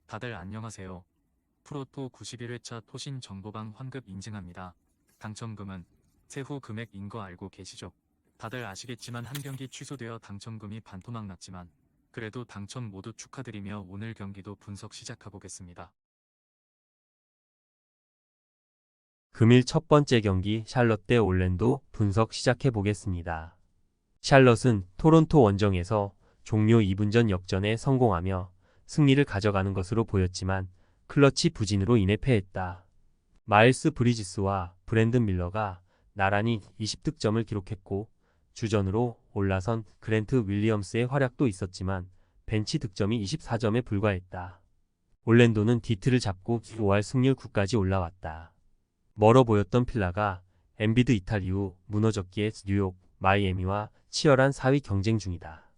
다들 안녕하세요. 프로토 91회차 토신 정보방 환급 인증합니다. 당첨금은 세후 금액인 거 알고 계시죠? 다들 아시겠지만 한 경기 취소되어 당첨금이 반토막 났지만 그래도 당첨 모두 축하드리며 오늘 경기도 분석 시작해보겠습니다. 금일 첫 번째 경기 샬럿 대 올랜도 분석 시작해 보겠습니다. 샬럿은 토론토 원정에서 종료 2분 전 역전에 성공하며 승리를 가져가는 것으로 보였지만 클러치 부진으로 인해 패했다. 마일스 브리지스와 브랜든 밀러가 나란히 20득점을 기록했고 주전으로 올라선 그랜트 윌리엄스의 활약도 있었지만 벤치 득점이 24점에 불과했다. 올랜도는 디트를 잡고 5할 승률 9까지 올라왔다. 멀어 보였던 필라가 엔비드 이탈 이후 무너졌기에 뉴욕, 마이애미와 치열한 4위 경쟁 중이다.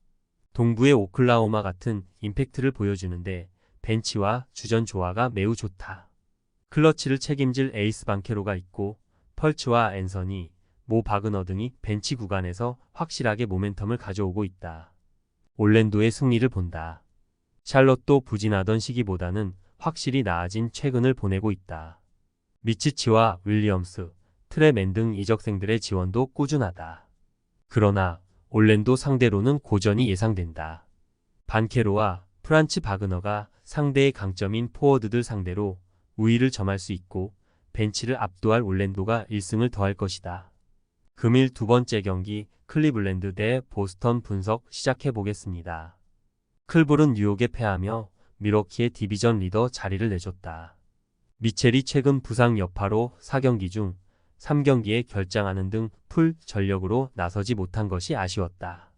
동부의 오클라호마 같은 임팩트를 보여주는데 벤치와 주전 조화가 매우 좋다. 클러치를 책임질 에이스 방케로가 있고 펄츠와 앤서니, 모 바그너 등이 벤치 구간에서 확실하게 모멘텀을 가져오고 있다. 올랜도의 승리를 본다. 샬럿도 부진하던 시기보다는 확실히 나아진 최근을 보내고 있다. 미치치와 윌리엄스, 트레맨 등 이적생들의 지원도 꾸준하다. 그러나 올랜도 상대로는 고전이 예상된다. 반케로와 프란츠 바그너가 상대의 강점인 포워드들 상대로 우위를 점할 수 있고 벤치를 압도할 올랜도가 1승을 더할 것이다. 금일 두 번째 경기 클리블랜드 대 보스턴 분석 시작해 보겠습니다. 클볼은 뉴욕에 패하며 밀워키의 디비전 리더 자리를 내줬다. 미첼이 최근 부상 여파로 4경기 중 3경기에 결장하는 등 풀 전력으로 나서지 못한 것이 아쉬웠다.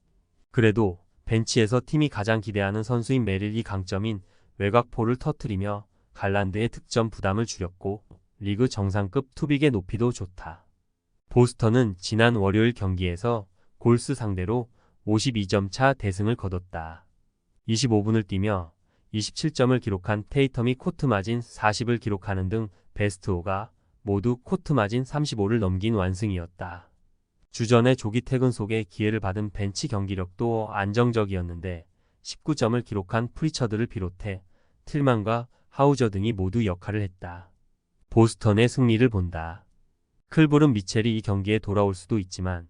그래도 벤치에서 팀이 가장 기대하는 선수인 메릴이 강점인 외곽포를 터뜨리며 갈란드의 득점 부담을 줄였고 리그 정상급 투빅의 높이도 좋다. 보스턴은 지난 월요일 경기에서 골스 상대로 52점 차 대승을 거뒀다. 25분을 뛰며 27점을 기록한 테이텀이 코트 마진 40을 기록하는 등 베스트 5가 모두 코트 마진 35를 넘긴 완승이었다. 주전의 조기 퇴근 속에 기회를 받은 벤치 경기력도 안정적이었는데 19점을 기록한 프리처드를 비롯해 틸만과 하우저 등이 모두 역할을 했다. 보스턴의 승리를 본다. 클볼은 미첼이 이 경기에 돌아올 수도 있지만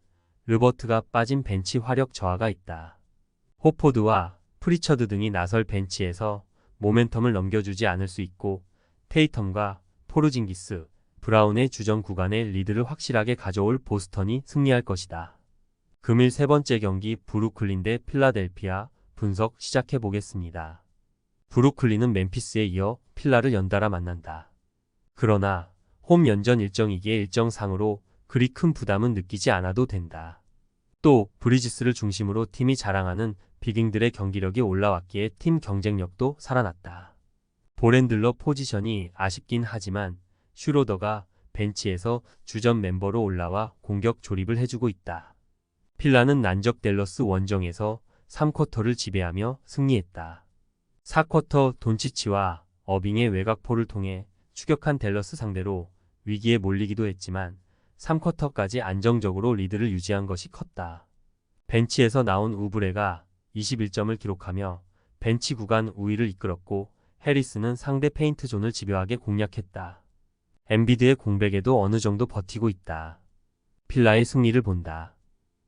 르버트가 빠진 벤치 화력 저하가 있다. 호포드와 프리처드 등이 나설 벤치에서 모멘텀을 넘겨주지 않을 수 있고 테이텀과 포르징기스, 브라운의 주전 구간의 리드를 확실하게 가져올 보스턴이 승리할 것이다. 금일 세 번째 경기 브루클린 대 필라델피아 분석 시작해 보겠습니다. 브루클린은 멤피스에 이어 필라를 연달아 만난다. 그러나 홈 연전 일정이기에 일정상으로 그리 큰 부담은 느끼지 않아도 된다. 또 브리지스를 중심으로 팀이 자랑하는 비깅들의 경기력이 올라왔기에 팀 경쟁력도 살아났다. 보렌들러 포지션이 아쉽긴 하지만 슈로더가 벤치에서 주전 멤버로 올라와 공격 조립을 해주고 있다. 필라는 난적 댈러스 원정에서 3쿼터를 지배하며 승리했다. 4쿼터 돈치치와 어빙의 외곽포를 통해 추격한 댈러스 상대로 위기에 몰리기도 했지만 3쿼터까지 안정적으로 리드를 유지한 것이 컸다. 벤치에서 나온 우브레가 21점을 기록하며 벤치 구간 우위를 이끌었고 해리스는 상대 페인트 존을 집요하게 공략했다. 엔비드의 공백에도 어느 정도 버티고 있다. 필라의 승리를 본다.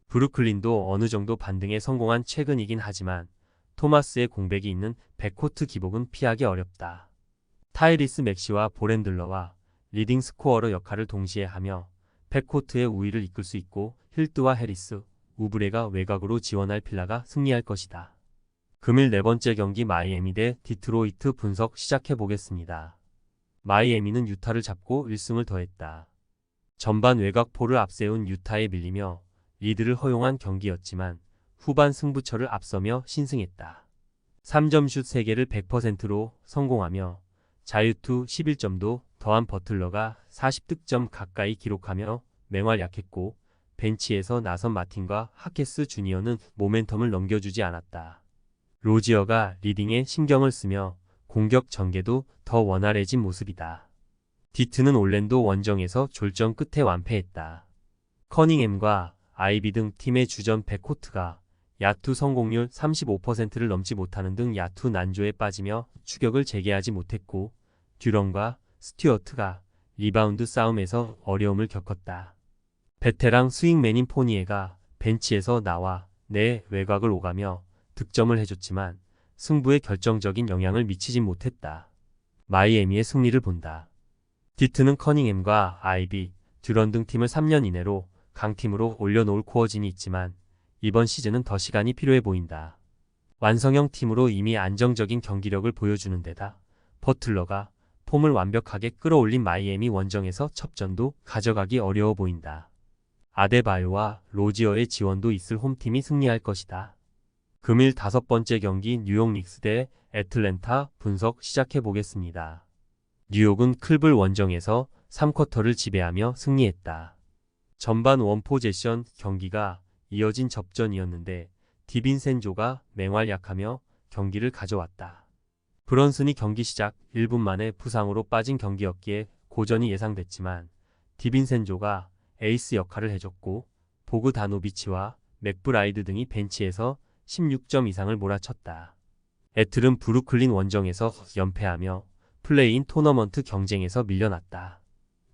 브루클린도 어느 정도 반등에 성공한 최근이긴 하지만 토마스의 공백이 있는 백코트 기복은 피하기 어렵다. 타이리스 맥시와 보렌들러와 리딩 스코어러 역할을 동시에 하며 백코트의 우위를 이끌 수 있고 힐트와 해리스, 우브레가 외곽으로 지원할 필라가 승리할 것이다. 금일 네 번째 경기 마이애미 대 디트로이트 분석 시작해 보겠습니다. 마이애미는 유타를 잡고 1승을 더했다. 전반 외곽포를 앞세운 유타에 밀리며 리드를 허용한 경기였지만 후반 승부처를 앞서며 신승했다. 3점 슛 3개를 100%로 성공하며 자유투 11점도 더한 버틀러가 40득점 가까이 기록하며 맹활약했고 벤치에서 나선 마틴과 하케스 주니어는 모멘텀을 넘겨주지 않았다. 로지어가 리딩에 신경을 쓰며 공격 전개도 더 원활해진 모습이다. 디트는 올랜도 원정에서 졸전 끝에 완패했다. 커닝햄과 아이비 등 팀의 주전 백코트가 야투 성공률 35%를 넘지 못하는 등 야투 난조에 빠지며 추격을 재개하지 못했고 듀런과 스튜어트가 리바운드 싸움에서 어려움을 겪었다. 베테랑 스윙맨인 포니에가 벤치에서 나와 내 외곽을 오가며 득점을 해줬지만 승부에 결정적인 영향을 미치진 못했다. 마이애미의 승리를 본다. 디트는 커닝햄과 아이비, 듀런 등 팀을 3년 이내로 강팀으로 올려놓을 코어진이 있지만 이번 시즌은 더 시간이 필요해 보인다. 완성형 팀으로 이미 안정적인 경기력을 보여주는 데다 버틀러가 폼을 완벽하게 끌어올린 마이애미 원정에서 첩전도 가져가기 어려워 보인다. 아데바요와 로지어의 지원도 있을 홈팀이 승리할 것이다. 금일 5번째 경기 뉴욕 닉스 대 애틀랜타 분석 시작해 보겠습니다. 뉴욕은 클블 원정에서 3쿼터를 지배하며 승리했다. 전반 원포제션 경기가 이어진 접전이었는데 디빈센조가 맹활약하며 경기를 가져왔다. 브런슨이 경기 시작 1분 만에 부상으로 빠진 경기였기에 고전이 예상됐지만 디빈센조가 에이스 역할을 해줬고 보그다노비치와 맥브라이드 등이 벤치에서 16점 이상을 몰아쳤다. 애틀은 브루클린 원정에서 연패하며 플레이인 토너먼트 경쟁에서 밀려났다.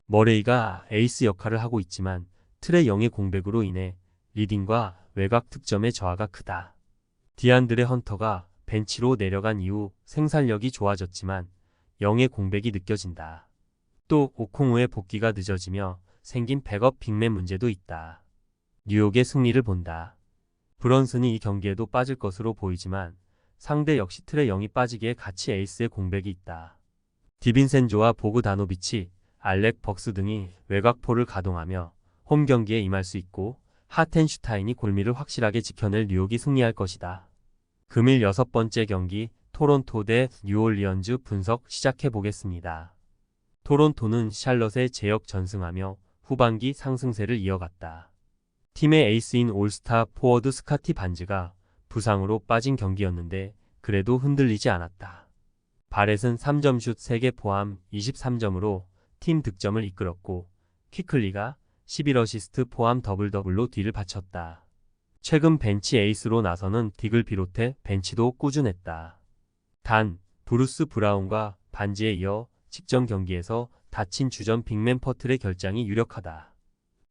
머레이가 에이스 역할을 하고 있지만 트레 영의 공백으로 인해 리딩과 외곽 득점의 저하가 크다. 디안드레 헌터가 벤치로 내려간 이후 생산력이 좋아졌지만 영의 공백이 느껴진다. 또 오콩우의 복귀가 늦어지며 생긴 백업 빅맨 문제도 있다. 뉴욕의 승리를 본다. 브런슨이 이 경기에도 빠질 것으로 보이지만 상대 역시 트레 영이 빠지기에 같이 에이스의 공백이 있다. 디빈센조와 보그다노비치, 알렉 벅스 등이 외곽포를 가동하며 홈 경기에 임할 수 있고 하텐슈타인이 골미를 확실하게 지켜낼 뉴욕이 승리할 것이다. 금일 6번째 경기 토론토 대 뉴올리언즈 분석 시작해 보겠습니다. 토론토는 샬럿에 제역 전승하며 후반기 상승세를 이어갔다. 팀의 에이스인 올스타 포워드 스카티 반즈가 부상으로 빠진 경기였는데 그래도 흔들리지 않았다. 바렛은 3점슛 3개 포함 23점으로 팀 득점을 이끌었고 퀴클리가 11어시스트 포함 더블더블로 뒤를 바쳤다. 최근 벤치 에이스로 나서는 딕을 비롯해 벤치도 꾸준했다. 단 브루스 브라운과 반지에 이어 직전 경기에서 다친 주전 빅맨 퍼틀의 결장이 유력하다.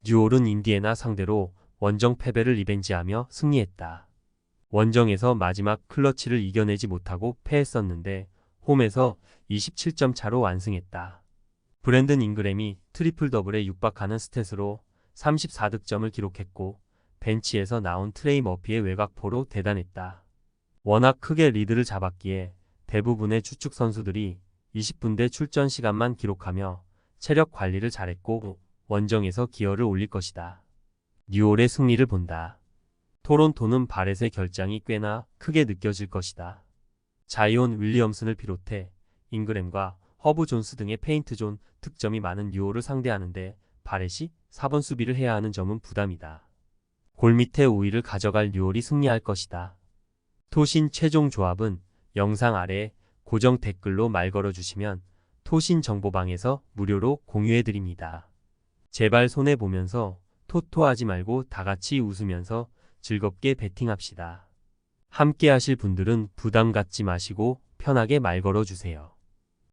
뉴올은 인디애나 상대로 원정 패배를 리벤지하며 승리했다. 원정에서 마지막 클러치를 이겨내지 못하고 패했었는데 홈에서 27점 차로 완승했다. 브랜든 잉그램이 트리플 더블에 육박하는 스탯으로 34득점을 기록했고 벤치에서 나온 트레이 머피의 외곽포로 대단했다. 워낙 크게 리드를 잡았기에 대부분의 주축 선수들이 20분대 출전 시간만 기록하며 체력 관리를 잘했고 원정에서 기여를 올릴 것이다. 뉴올의 승리를 본다. 토론토는 바렛의 결장이 꽤나 크게 느껴질 것이다. 자이온 윌리엄슨을 비롯해 잉그램과 허브 존스 등의 페인트 존 득점이 많은 뉴올을 상대하는데 바렛이 4번 수비를 해야 하는 점은 부담이다. 골밑의 우위를 가져갈 뉴올이 승리할 것이다. 토신 최종 조합은 영상 아래 고정 댓글로 말 걸어주시면 토신 정보방에서 무료로 공유해드립니다. 제발 손해보면서 토토하지 말고 다같이 웃으면서 즐겁게 베팅합시다. 함께 하실 분들은 부담 갖지 마시고 편하게 말 걸어주세요.